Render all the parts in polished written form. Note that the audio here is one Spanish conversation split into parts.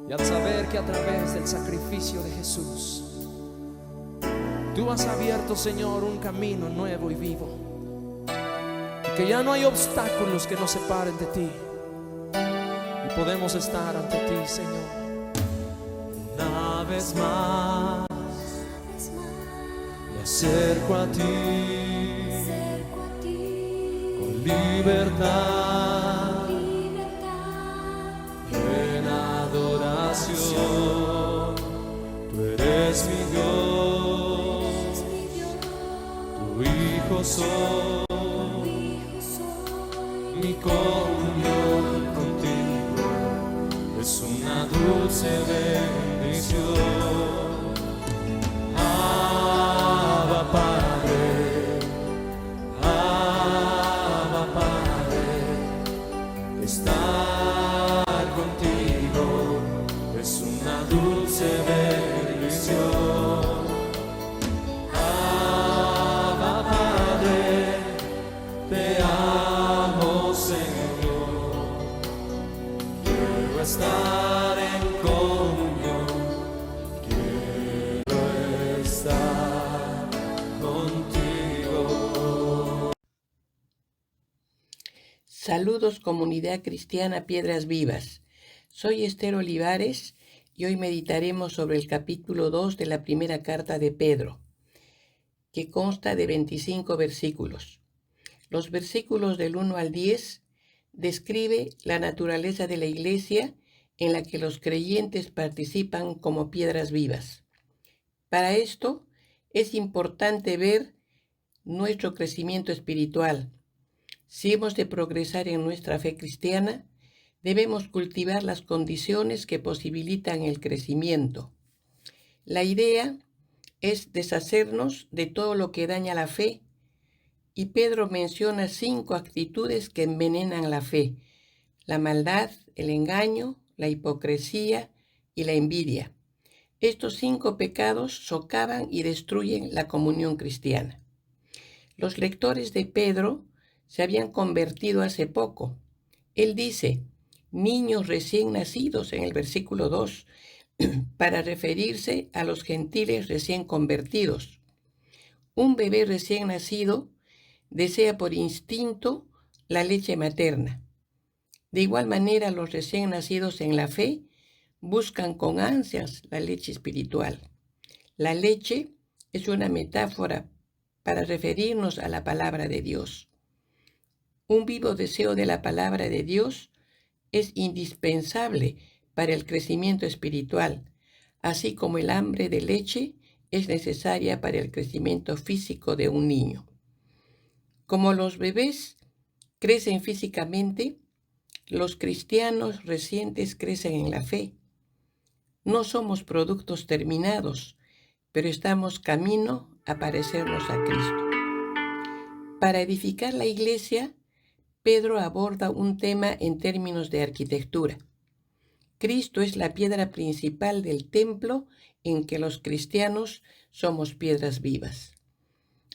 Y al saber que a través del sacrificio de Jesús tú has abierto, Señor, un camino nuevo y vivo, y que ya no hay obstáculos que nos separen de ti, y podemos estar ante ti, Señor. Una vez más me acerco a ti con libertad, en adoración. Tú eres mi Dios, tu Hijo soy, mi comunión contigo es una dulce bendición. Abba Padre, Abba Padre, estar contigo es una dulce bendición. Abba Padre, te amo, Señor, quiero estar en comunión, quiero estar contigo. Saludos, comunidad cristiana Piedras Vivas. Soy Esther Olivares y hoy meditaremos sobre el capítulo 2 de la primera carta de Pedro, que consta de 25 versículos. Los versículos del 1 al 10 describe la naturaleza de la iglesia en la que los creyentes participan como piedras vivas. Para esto es importante ver nuestro crecimiento espiritual. Si hemos de progresar en nuestra fe cristiana, debemos cultivar las condiciones que posibilitan el crecimiento. La idea es deshacernos de todo lo que daña la fe, y Pedro menciona 5 actitudes que envenenan la fe: la maldad, el engaño, la hipocresía y la envidia. Estos 5 pecados socavan y destruyen la comunión cristiana. Los lectores de Pedro se habían convertido hace poco. Él dice, niños recién nacidos en el versículo 2, para referirse a los gentiles recién convertidos. Un bebé recién nacido desea por instinto la leche materna. De igual manera, los recién nacidos en la fe buscan con ansias la leche espiritual. La leche es una metáfora para referirnos a la palabra de Dios. Un vivo deseo de la palabra de Dios es indispensable para el crecimiento espiritual, así como el hambre de leche es necesaria para el crecimiento físico de un niño. Como los bebés crecen físicamente, los cristianos recientes crecen en la fe. No somos productos terminados, pero estamos camino a parecernos a Cristo. Para edificar la iglesia, Pedro aborda un tema en términos de arquitectura. Cristo es la piedra principal del templo en que los cristianos somos piedras vivas.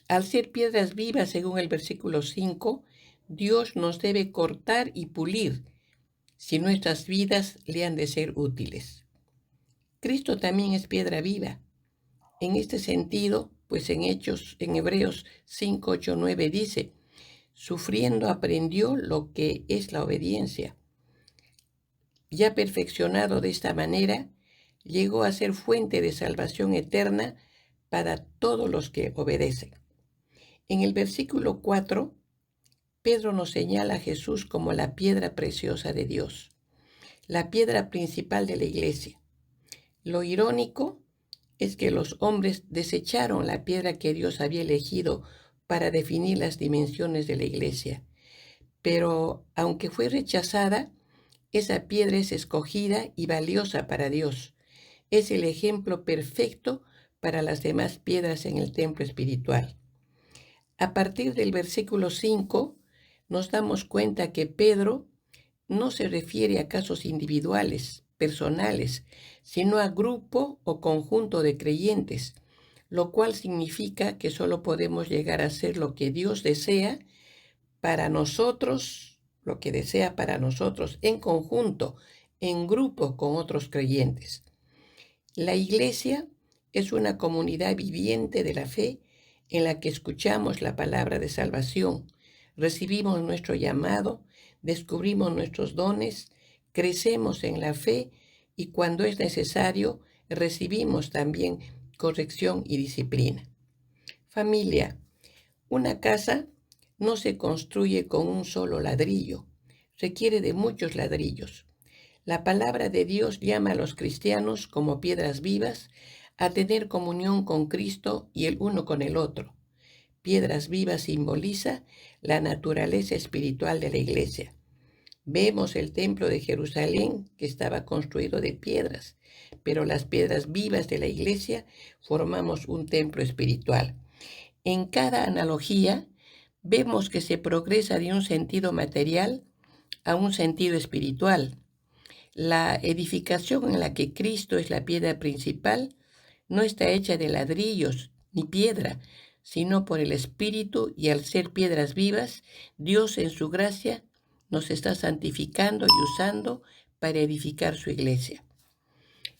Al ser piedras vivas, según el versículo 5, Dios nos debe cortar y pulir si nuestras vidas le han de ser útiles. Cristo también es piedra viva. En este sentido, pues en Hebreos 5, 8, 9 dice, sufriendo aprendió lo que es la obediencia. Ya perfeccionado de esta manera, llegó a ser fuente de salvación eterna para todos los que obedecen. En el versículo 4, Pedro nos señala a Jesús como la piedra preciosa de Dios, la piedra principal de la iglesia. Lo irónico es que los hombres desecharon la piedra que Dios había elegido para definir las dimensiones de la iglesia. Pero aunque fue rechazada, esa piedra es escogida y valiosa para Dios. Es el ejemplo perfecto para las demás piedras en el templo espiritual. A partir del versículo 5, nos damos cuenta que Pedro no se refiere a casos individuales, personales, sino a grupo o conjunto de creyentes, lo cual significa que solo podemos llegar a ser lo que Dios desea para nosotros, lo que desea para nosotros en conjunto, en grupo con otros creyentes. La iglesia es una comunidad viviente de la fe en la que escuchamos la palabra de salvación, recibimos nuestro llamado, descubrimos nuestros dones, crecemos en la fe y cuando es necesario recibimos también corrección y disciplina. Familia, una casa no se construye con un solo ladrillo, requiere de muchos ladrillos. La palabra de Dios llama a los cristianos como piedras vivas a tener comunión con Cristo y el uno con el otro. Piedras vivas simboliza la naturaleza espiritual de la iglesia. Vemos el templo de Jerusalén que estaba construido de piedras, pero las piedras vivas de la iglesia formamos un templo espiritual. En cada analogía vemos que se progresa de un sentido material a un sentido espiritual. La edificación en la que Cristo es la piedra principal no está hecha de ladrillos ni piedra, sino por el Espíritu, y al ser piedras vivas, Dios en su gracia nos está santificando y usando para edificar su iglesia.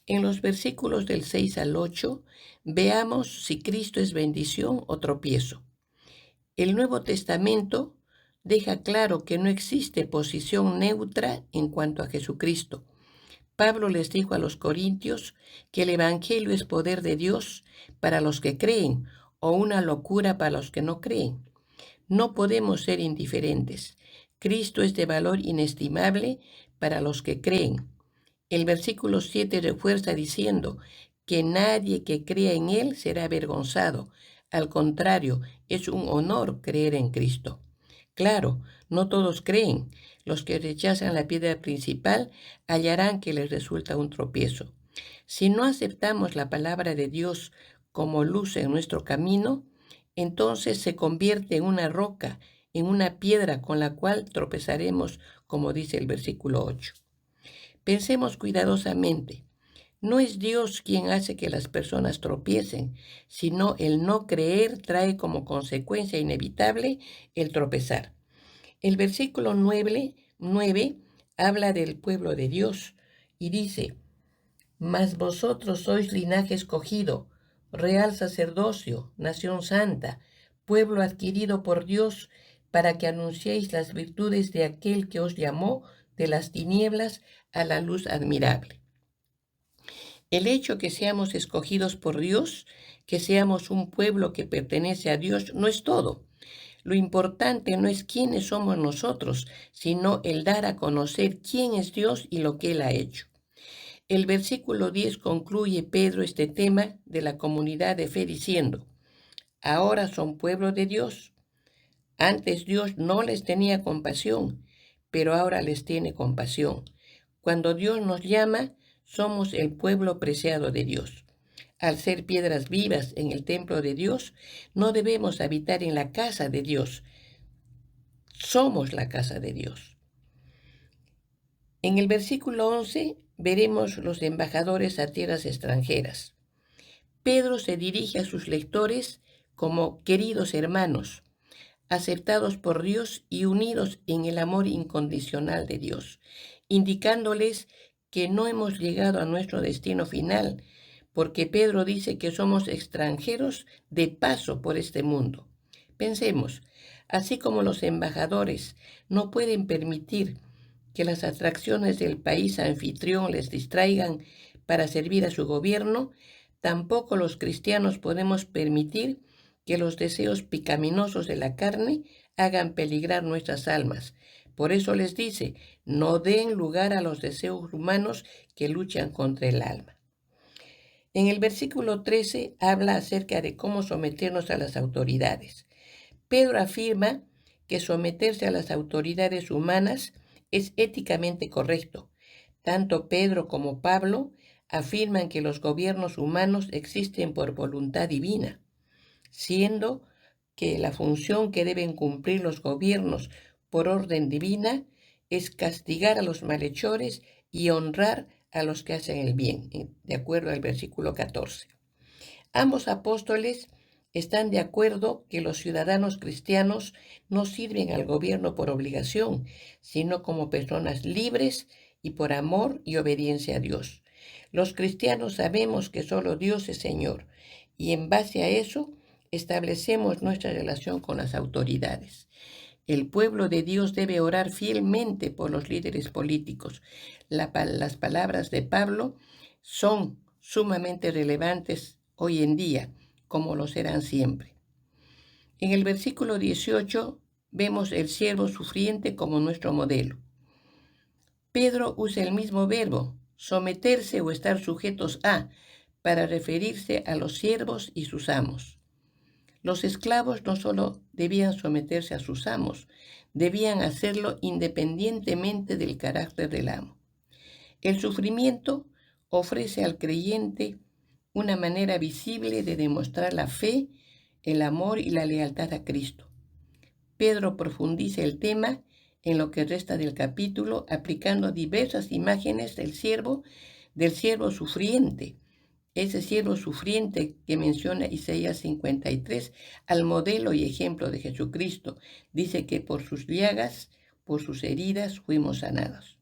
En los versículos del 6 al 8, veamos si Cristo es bendición o tropiezo. El Nuevo Testamento deja claro que no existe posición neutra en cuanto a Jesucristo. Pablo les dijo a los corintios que el Evangelio es poder de Dios para los que creen o una locura para los que no creen. No podemos ser indiferentes. Cristo es de valor inestimable para los que creen. El versículo 7 refuerza diciendo que nadie que crea en Él será avergonzado. Al contrario, es un honor creer en Cristo. Claro, no todos creen. Los que rechazan la piedra principal hallarán que les resulta un tropiezo. Si no aceptamos la palabra de Dios como luz en nuestro camino, entonces se convierte en una roca, en una piedra con la cual tropezaremos, como dice el versículo 8. Pensemos cuidadosamente. No es Dios quien hace que las personas tropiecen, sino el no creer trae como consecuencia inevitable el tropezar. El versículo 9 habla del pueblo de Dios y dice: Mas vosotros sois linaje escogido, real sacerdocio, nación santa, pueblo adquirido por Dios, para que anunciéis las virtudes de aquel que os llamó de las tinieblas a la luz admirable. El hecho que seamos escogidos por Dios, que seamos un pueblo que pertenece a Dios, no es todo. Lo importante no es quiénes somos nosotros, sino el dar a conocer quién es Dios y lo que Él ha hecho. El versículo 10 concluye Pedro este tema de la comunidad de fe diciendo: ahora son pueblo de Dios. Antes Dios no les tenía compasión, pero ahora les tiene compasión. Cuando Dios nos llama, somos el pueblo preciado de Dios. Al ser piedras vivas en el templo de Dios, no debemos habitar en la casa de Dios. Somos la casa de Dios. En el versículo 11 veremos los embajadores a tierras extranjeras. Pedro se dirige a sus lectores como queridos hermanos, aceptados por Dios y unidos en el amor incondicional de Dios, indicándoles que no hemos llegado a nuestro destino final, porque Pedro dice que somos extranjeros de paso por este mundo. Pensemos, así como los embajadores no pueden permitir que las atracciones del país anfitrión les distraigan para servir a su gobierno, tampoco los cristianos podemos permitir que los deseos pecaminosos de la carne hagan peligrar nuestras almas. Por eso les dice, no den lugar a los deseos humanos que luchan contra el alma. En el versículo 13 habla acerca de cómo someternos a las autoridades. Pedro afirma que someterse a las autoridades humanas es éticamente correcto. Tanto Pedro como Pablo afirman que los gobiernos humanos existen por voluntad divina, siendo que la función que deben cumplir los gobiernos por orden divina es castigar a los malhechores y honrar a los que hacen el bien, de acuerdo al versículo 14. Ambos apóstoles están de acuerdo que los ciudadanos cristianos no sirven al gobierno por obligación, sino como personas libres y por amor y obediencia a Dios. Los cristianos sabemos que solo Dios es Señor y en base a eso establecemos nuestra relación con las autoridades. El pueblo de Dios debe orar fielmente por los líderes políticos. Las palabras de Pablo son sumamente relevantes hoy en día, como lo serán siempre. En el versículo 18 vemos el siervo sufriente como nuestro modelo. Pedro usa el mismo verbo, someterse o estar sujetos a, para referirse a los siervos y sus amos. Los esclavos no solo debían someterse a sus amos, debían hacerlo independientemente del carácter del amo. El sufrimiento ofrece al creyente una manera visible de demostrar la fe, el amor y la lealtad a Cristo. Pedro profundiza el tema en lo que resta del capítulo, aplicando diversas imágenes del siervo sufriente, ese siervo sufriente que menciona Isaías 53, al modelo y ejemplo de Jesucristo. Dice que por sus llagas, por sus heridas, fuimos sanados.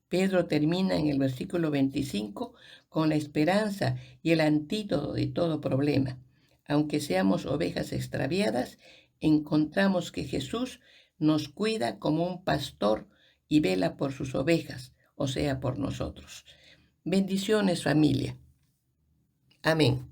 Pedro termina en el versículo 25 con la esperanza y el antídoto de todo problema. Aunque seamos ovejas extraviadas, encontramos que Jesús nos cuida como un pastor y vela por sus ovejas, o sea, por nosotros. Bendiciones, familia. Amén.